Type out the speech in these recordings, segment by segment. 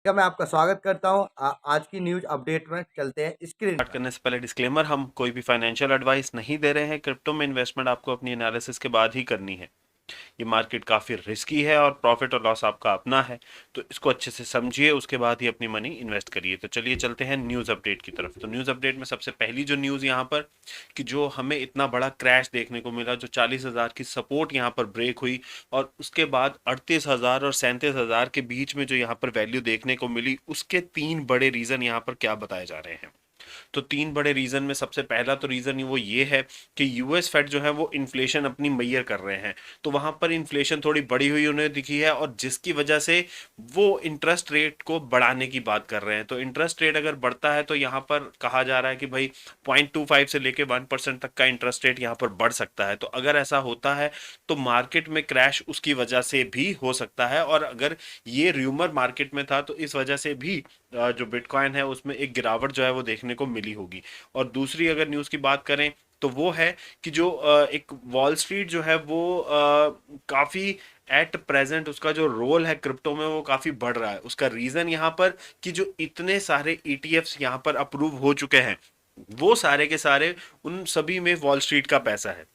मैं आपका स्वागत करता हूँ। आज की न्यूज अपडेट में चलते हैं स्क्रीन स्टार्ट पर। करने से पहले डिस्क्लेमर, हम कोई भी फाइनेंशियल एडवाइस नहीं दे रहे हैं। क्रिप्टो में इन्वेस्टमेंट आपको अपनी एनालिसिस के बाद ही करनी है। ये मार्केट काफ़ी रिस्की है और प्रॉफिट और लॉस आपका अपना है, तो इसको अच्छे से समझिए, उसके बाद ही अपनी मनी इन्वेस्ट करिए। तो चलिए चलते हैं न्यूज़ अपडेट की तरफ। तो न्यूज़ अपडेट में सबसे पहली जो न्यूज़ यहाँ पर कि जो हमें इतना बड़ा क्रैश देखने को मिला, जो 40,000 की सपोर्ट यहाँ पर ब्रेक हुई और उसके बाद 38,000 और 37,000 के बीच में जो यहाँ पर वैल्यू देखने को मिली, उसके तीन बड़े रीज़न यहाँ पर क्या बताए जा रहे हैं। तो तीन बड़े रीजन में सबसे पहला तो रीजन वो ये है कि यूएस फेड जो है वो इन्फ्लेशन अपनी मैयर कर रहे हैं। तो वहां पर इन्फ्लेशन थोड़ी बड़ी हुई उन्हें दिखी है और जिसकी वजह से वो इंटरेस्ट रेट को बढ़ाने की बात कर रहे हैं। तो इंटरेस्ट रेट अगर बढ़ता है तो यहाँ पर कहा जा रहा है कि भाई 0.25 से लेके 1% तक का इंटरेस्ट रेट यहाँ पर बढ़ सकता है। तो अगर ऐसा होता है तो मार्केट में क्रैश उसकी वजह से भी हो सकता है, और अगर ये र्यूमर मार्केट में था तो इस वजह से भी जो बिटकॉइन है उसमें एक गिरावट जो है वो देखने को मिली होगी। और दूसरी अगर न्यूज़ की बात करें तो वो है कि जो एक वॉल स्ट्रीट जो है वो काफ़ी एट प्रेजेंट उसका जो रोल है क्रिप्टो में वो काफ़ी बढ़ रहा है। उसका रीज़न यहाँ पर कि जो इतने सारे ईटीएफ्स यहाँ पर अप्रूव हो चुके हैं, वो सारे के सारे उन सभी में वॉल स्ट्रीट का पैसा है।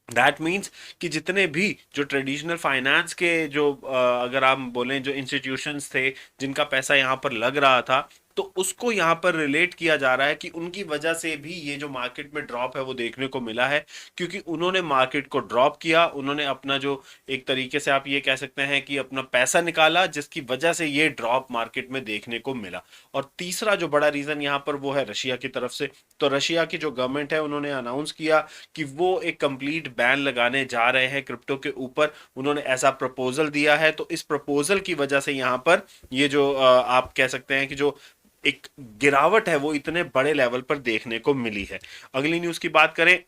दैट मीन्स कि जितने भी जो ट्रेडिशनल फाइनेंस के जो अगर आप बोलें जो इंस्टीट्यूशंस थे जिनका पैसा यहाँ पर लग रहा था, तो उसको यहाँ पर रिलेट किया जा रहा है कि उनकी वजह से भी ये जो मार्केट में ड्रॉप है वो देखने को मिला है, क्योंकि उन्होंने मार्केट को ड्रॉप किया, उन्होंने अपना जो एक तरीके से आप ये कह सकते हैं कि अपना पैसा निकाला, जिसकी वजह से ये ड्रॉप मार्केट में देखने को मिला। और तीसरा जो बड़ा रीजन यहाँ पर वो है रशिया की तरफ से। तो रशिया की जो गवर्नमेंट है उन्होंने अनाउंस किया कि वो एक कंप्लीट बैन लगाने जा रहे हैं क्रिप्टो के ऊपर। उन्होंने ऐसा प्रपोजल दिया है, तो इस प्रपोजल की वजह से यहाँ पर ये जो आप कह सकते हैं कि जो एक गिरावट है वो इतने बड़े लेवल पर देखने को मिली है। अगली न्यूज की बात करें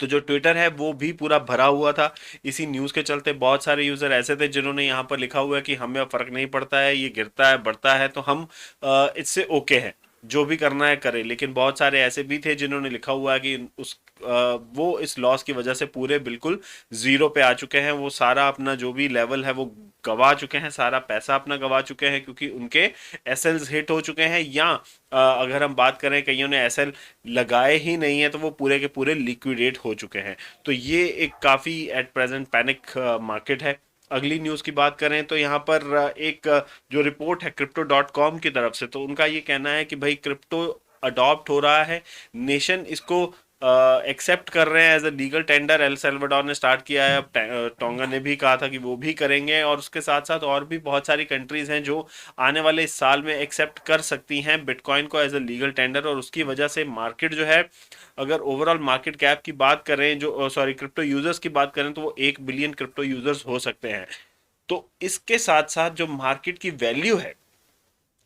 तो जो ट्विटर है वो भी पूरा भरा हुआ था इसी न्यूज के चलते। बहुत सारे यूजर ऐसे थे जिन्होंने यहाँ पर लिखा हुआ है कि हमें फर्क नहीं पड़ता है, ये गिरता है बढ़ता है तो हम इससे ओके हैं, जो भी करना है करें। लेकिन बहुत सारे ऐसे भी थे जिन्होंने लिखा हुआ है कि वो इस लॉस की वजह से पूरे बिल्कुल जीरो पे आ चुके हैं, वो सारा अपना जो भी लेवल है वो गवा चुके हैं, सारा पैसा अपना गवा चुके हैं, क्योंकि उनके एसएल्स हिट हो चुके हैं, या अगर हम बात करें कईयों ने एसएल लगाए ही नहीं है तो वो पूरे के पूरे लिक्विडेट हो चुके हैं। तो ये एक काफ़ी एट प्रेजेंट पैनिक मार्केट है। अगली न्यूज़ की बात करें तो यहाँ पर जो रिपोर्ट है क्रिप्टो डॉट कॉम की तरफ से, तो उनका ये कहना है कि भाई क्रिप्टो अडॉप्ट हो रहा है, नेशन इसको एक्सेप्ट कर रहे हैं as a legal tender. El Salvador ने स्टार्ट किया है, अब टोंगा ने भी कहा था कि वो भी करेंगे, और उसके साथ साथ और भी बहुत सारी कंट्रीज हैं जो आने वाले इस साल में एक्सेप्ट कर सकती हैं बिटकॉइन को एज अ लीगल टेंडर। और उसकी वजह से मार्केट जो है, अगर ओवरऑल मार्केट कैप की बात करें, जो सॉरी क्रिप्टो यूजर्स की बात करें, तो वो 1 बिलियन क्रिप्टो यूजर्स हो सकते हैं। तो इसके साथ साथ जो मार्केट की वैल्यू है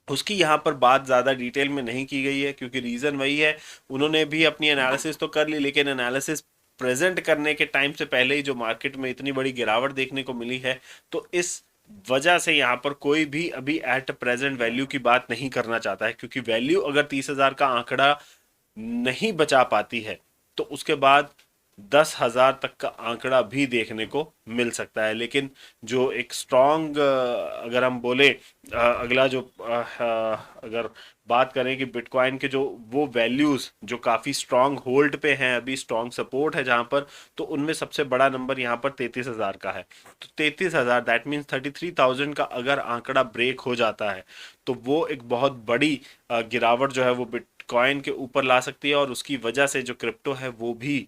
उसकी यहाँ पर बात ज़्यादा डिटेल में नहीं की गई है, क्योंकि रीज़न वही है, उन्होंने भी अपनी एनालिसिस तो कर ली, लेकिन एनालिसिस प्रेजेंट करने के टाइम से पहले ही जो मार्केट में इतनी बड़ी गिरावट देखने को मिली है, तो इस वजह से यहाँ पर कोई भी अभी एट प्रेजेंट वैल्यू की बात नहीं करना चाहता है। क्योंकि वैल्यू अगर 30,000 का आंकड़ा नहीं बचा पाती है तो उसके बाद 10,000 तक का आंकड़ा भी देखने को मिल सकता है। लेकिन जो एक स्ट्रॉन्ग अगर हम बोले अगला जो अगर बात करें कि बिटकॉइन के जो वो वैल्यूज जो काफ़ी स्ट्रॉन्ग होल्ड पे हैं, अभी स्ट्रॉन्ग सपोर्ट है जहां पर, तो उनमें सबसे बड़ा नंबर यहाँ पर 33,000 का है। तो 33,000 दैट मीन्स 33,000 का अगर आंकड़ा ब्रेक हो जाता है तो वो एक बहुत बड़ी गिरावट जो है वो बिटकॉइन के ऊपर ला सकती है, और उसकी वजह से जो क्रिप्टो है वो भी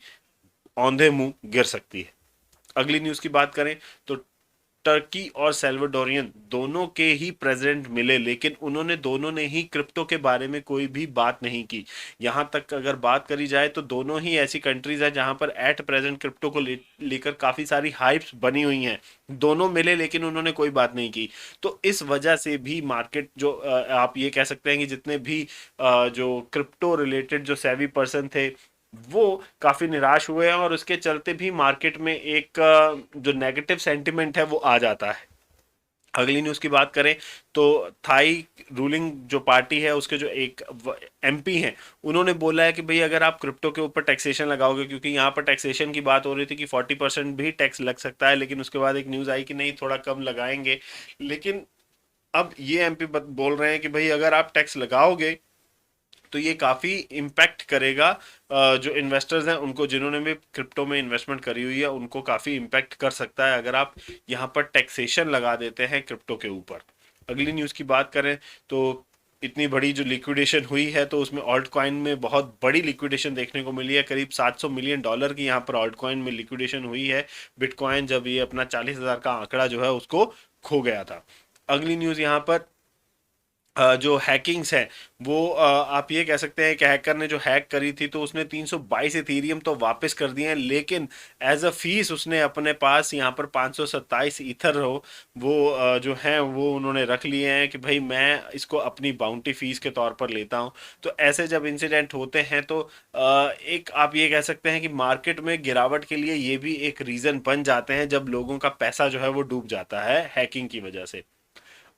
औंधे मुंह गिर सकती है। अगली न्यूज की बात करें तो टर्की और सेल्वाडोरियन दोनों के ही प्रेसिडेंट मिले, लेकिन उन्होंने दोनों ने ही क्रिप्टो के बारे में कोई भी बात नहीं की। यहां तक अगर बात करी जाए तो दोनों ही ऐसी कंट्रीज हैं जहां पर एट प्रेजेंट क्रिप्टो को लेकर काफी सारी हाइप्स बनी हुई हैं। दोनों मिले लेकिन उन्होंने कोई बात नहीं की। तो इस वजह से भी मार्केट जो आप ये कह सकते हैं कि जितने भी जो क्रिप्टो रिलेटेड जो सेवी पर्सन थे वो काफी निराश हुए हैं, और उसके चलते भी मार्केट में एक जो नेगेटिव सेंटिमेंट है वो आ जाता है। अगली न्यूज की बात करें तो थाई रूलिंग जो पार्टी है उसके जो एक एमपी हैं, उन्होंने बोला है कि भाई अगर आप क्रिप्टो के ऊपर टैक्सेशन लगाओगे, क्योंकि यहाँ पर टैक्सेशन की बात हो रही थी कि 40% भी टैक्स लग सकता है, लेकिन उसके बाद एक न्यूज आई कि नहीं थोड़ा कम लगाएंगे। लेकिन अब ये एमपी बोल रहे हैं कि भाई अगर आप टैक्स लगाओगे तो ये काफ़ी इम्पैक्ट करेगा जो इन्वेस्टर्स हैं उनको, जिन्होंने भी क्रिप्टो में इन्वेस्टमेंट करी हुई है उनको काफ़ी इम्पैक्ट कर सकता है अगर आप यहाँ पर टैक्सेशन लगा देते हैं क्रिप्टो के ऊपर। अगली न्यूज़ की बात करें तो इतनी बड़ी जो लिक्विडेशन हुई है तो उसमें ऑल्ट कॉइन में बहुत बड़ी लिक्विडेशन देखने को मिली है। करीब $700 मिलियन की यहाँ पर ऑल्ट कॉइन में लिक्विडेशन हुई है, बिटकॉइन जब ये अपना 40,000 का आंकड़ा जो है उसको खो गया था। अगली न्यूज़ यहाँ पर जो हैकिंग्स हैं वो आप ये कह सकते हैं कि हैकर ने जो हैक करी थी तो उसने 322 इथीरियम तो वापस कर दिए हैं, लेकिन एज अ फीस उसने अपने पास यहाँ पर 527 ईथर हो वो जो हैं वो उन्होंने रख लिए हैं कि भाई मैं इसको अपनी बाउंटी फीस के तौर पर लेता हूँ। तो ऐसे जब इंसिडेंट होते हैं तो एक आप ये कह सकते हैं कि मार्केट में गिरावट के लिए ये भी एक रीज़न बन जाते हैं जब लोगों का पैसा जो है वो डूब जाता है हैकिंग की वजह से।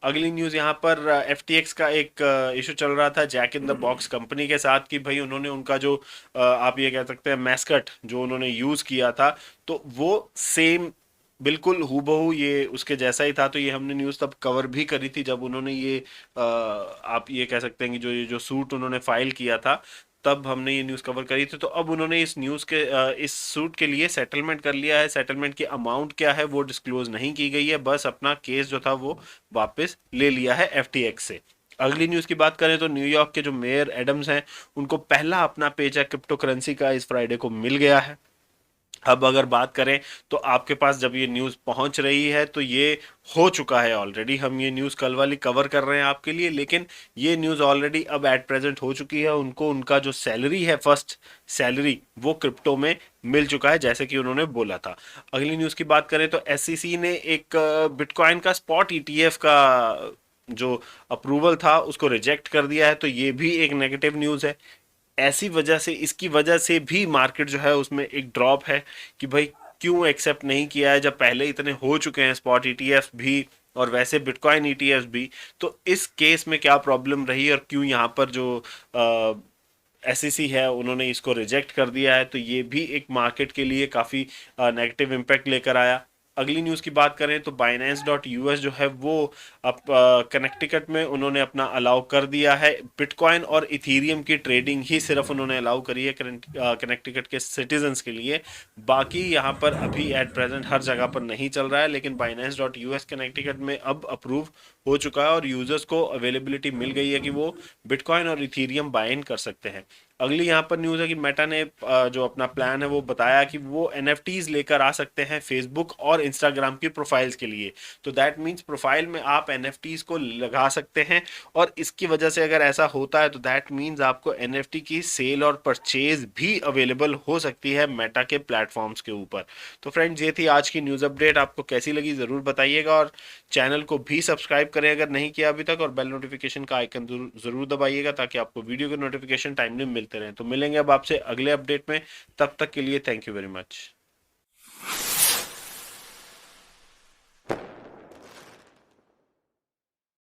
अगली न्यूज़ यहाँ पर FTX का एक इशू चल रहा था Jack in the Box company के साथ कि भाई उन्होंने उनका जो आप ये कह सकते हैं मैस्कट जो उन्होंने यूज़ किया था तो वो सेम बिल्कुल हूबहू ये उसके जैसा ही था। तो ये हमने न्यूज़ तब कवर भी करी थी जब उन्होंने ये आप ये कह सकते हैं कि जो सूट उन्होंने फाइल किया था तब हमने ये न्यूज़ कवर करी थी। तो अब उन्होंने इस न्यूज़ के इस सूट के लिए सेटलमेंट कर लिया है। सेटलमेंट की अमाउंट क्या है वो डिस्क्लोज नहीं की गई है, बस अपना केस जो था वो वापस ले लिया है FTX से। अगली न्यूज़ की बात करें तो न्यूयॉर्क के जो मेयर एडम्स हैं उनको पहला अपना पेचेक क्रिप्टो करेंसी का इस फ्राइडे को मिल गया है। अब अगर बात करें तो आपके पास जब ये न्यूज़ पहुंच रही है तो ये हो चुका है ऑलरेडी। हम ये न्यूज़ कल वाली कवर कर रहे हैं आपके लिए, लेकिन ये न्यूज़ ऑलरेडी अब एट प्रेजेंट हो चुकी है। उनको उनका जो सैलरी है फर्स्ट सैलरी वो क्रिप्टो में मिल चुका है जैसे कि उन्होंने बोला था। अगली न्यूज़ की बात करें तो SEC ने एक बिटकॉइन का स्पॉट ETF का जो अप्रूवल था उसको रिजेक्ट कर दिया है, तो ये भी एक नेगेटिव न्यूज़ है। ऐसी वजह से इसकी वजह से भी मार्केट जो है उसमें एक ड्रॉप है कि भाई क्यों एक्सेप्ट नहीं किया है जब पहले इतने हो चुके हैं स्पॉट ETF भी और वैसे बिटकॉइन ETF भी। तो इस केस में क्या प्रॉब्लम रही और क्यों यहाँ पर जो SEC है उन्होंने इसको रिजेक्ट कर दिया है, तो ये भी एक मार्केट के लिए काफ़ी नेगेटिव इम्पैक्ट लेकर आया। अगली न्यूज़ की बात करें तो Binance.US जो है वो अब कनेक्टिकट में उन्होंने अपना अलाउ कर दिया है। बिटकॉइन और इथीरियम की ट्रेडिंग ही सिर्फ उन्होंने अलाउ करी है कनेक्टिकट के सिटीजन्स के लिए, बाकी यहाँ पर अभी एट प्रेजेंट हर जगह पर नहीं चल रहा है। लेकिन Binance.US कनेक्टिकट में अब अप्रूव हो चुका है और यूज़र्स को अवेलेबिलिटी मिल गई है कि वो बिटकॉइन और इथीरियम बाइन कर सकते हैं। अगली यहाँ पर न्यूज़ है कि मेटा ने जो अपना प्लान है वो बताया कि वो NFTs लेकर आ सकते हैं फेसबुक और इंस्टाग्राम की प्रोफाइल्स के लिए। तो दैट मीन्स प्रोफाइल में आप NFTs को लगा सकते हैं और इसकी वजह से अगर ऐसा होता है तो दैट मीन्स आपको NFT की सेल और परचेज भी अवेलेबल हो सकती है मेटा के प्लेटफॉर्म्स के ऊपर। तो फ्रेंड्स ये थी आज की न्यूज़ अपडेट, आपको कैसी लगी ज़रूर बताइएगा और चैनल को भी सब्सक्राइब करें अगर नहीं किया अभी तक और बेल नोटिफिकेशन का आइकन ज़रूर दबाइएगा ताकि आपको वीडियो के नोटिफिकेशन टाइमली मिलते रहें। तो मिलेंगे अब आपसे अगले अपडेट में, तब तक के लिए थैंक यू वेरी मच।